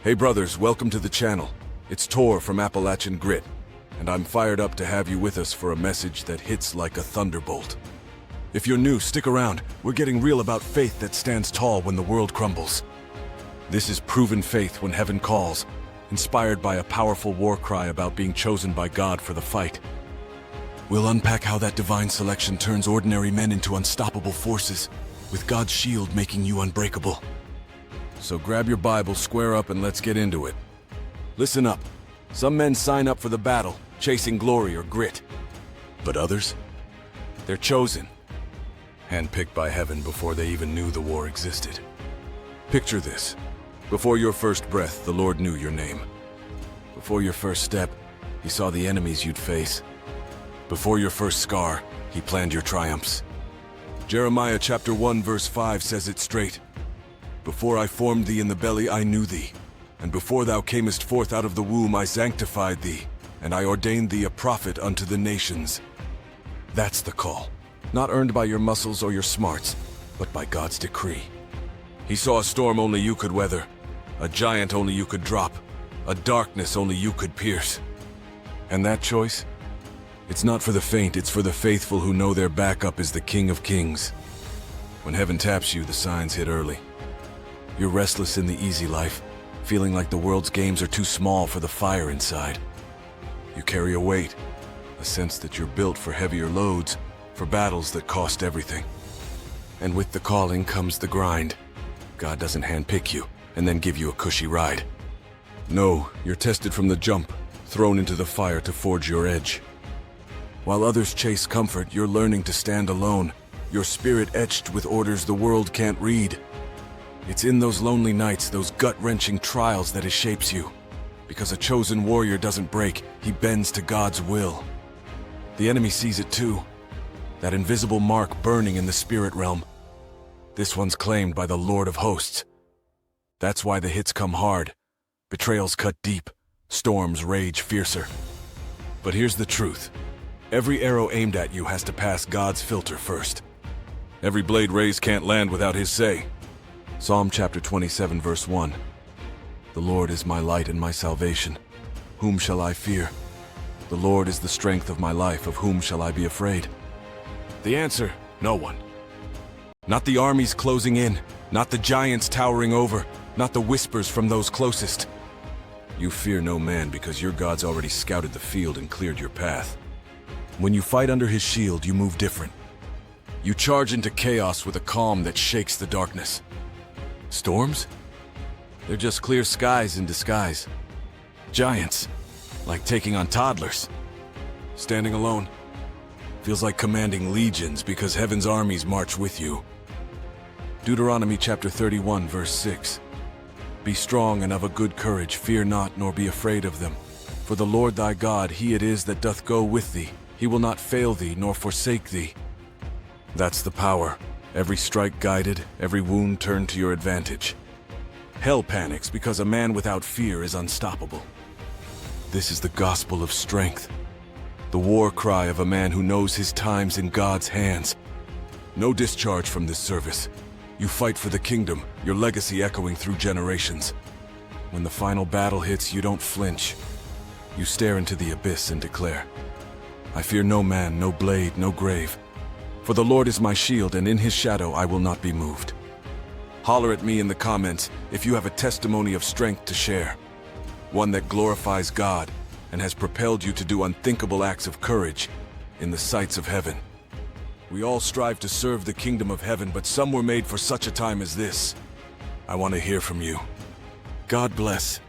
Hey brothers, welcome to the channel. It's Tor from Appalachian Grit, and I'm fired up to have you with us for a message that hits like a thunderbolt. If you're new, stick around. We're getting real about faith that stands tall when the world crumbles. This is proven faith when heaven calls, inspired by a powerful war cry about being chosen by God for the fight. We'll unpack how that divine selection turns ordinary men into unstoppable forces, with God's shield making you unbreakable. So grab your Bible, square up, and let's get into it. Listen up. Some men sign up for the battle, chasing glory or grit. But others? They're chosen. Handpicked by heaven before they even knew the war existed. Picture this. Before your first breath, the Lord knew your name. Before your first step, He saw the enemies you'd face. Before your first scar, He planned your triumphs. Jeremiah chapter 1 verse 5 says it straight. Before I formed thee in the belly, I knew thee. And before thou camest forth out of the womb, I sanctified thee, and I ordained thee a prophet unto the nations. That's the call. Not earned by your muscles or your smarts, but by God's decree. He saw a storm only you could weather, a giant only you could drop, a darkness only you could pierce. And that choice? It's not for the faint, it's for the faithful who know their backup is the King of Kings. When heaven taps you, the signs hit early. You're restless in the easy life, feeling like the world's games are too small for the fire inside. You carry a weight, a sense that you're built for heavier loads, for battles that cost everything. And with the calling comes the grind. God doesn't handpick you and then give you a cushy ride. No, you're tested from the jump, thrown into the fire to forge your edge. While others chase comfort, you're learning to stand alone, your spirit etched with orders the world can't read. It's in those lonely nights, those gut-wrenching trials that it shapes you. Because a chosen warrior doesn't break, he bends to God's will. The enemy sees it too. That invisible mark burning in the spirit realm. This one's claimed by the Lord of Hosts. That's why the hits come hard. Betrayals cut deep. Storms rage fiercer. But here's the truth. Every arrow aimed at you has to pass God's filter first. Every blade raised can't land without His say. Psalm chapter 27 verse 1. The Lord is my light and my salvation. Whom shall I fear? The Lord is the strength of my life. Of whom shall I be afraid? The answer, no one. Not the armies closing in, not the giants towering over, not the whispers from those closest. You fear no man because your God's already scouted the field and cleared your path. When you fight under His shield, you move different. You charge into chaos with a calm that shakes the darkness. Storms? They're just clear skies in disguise. Giants, like taking on toddlers. Standing alone feels like commanding legions because heaven's armies march with you. Deuteronomy chapter 31 verse 6. Be strong and of a good courage, fear not, nor be afraid of them. For the Lord thy God, He it is that doth go with thee. He will not fail thee, nor forsake thee. That's the power. Every strike guided, every wound turned to your advantage. Hell panics because a man without fear is unstoppable. This is the gospel of strength. The war cry of a man who knows his time's in God's hands. No discharge from this service. You fight for the kingdom, your legacy echoing through generations. When the final battle hits, you don't flinch. You stare into the abyss and declare, I fear no man, no blade, no grave. For the Lord is my shield, and in His shadow I will not be moved. Holler at me in the comments if you have a testimony of strength to share. One that glorifies God and has propelled you to do unthinkable acts of courage in the sights of heaven. We all strive to serve the kingdom of heaven, but some were made for such a time as this. I want to hear from you. God bless.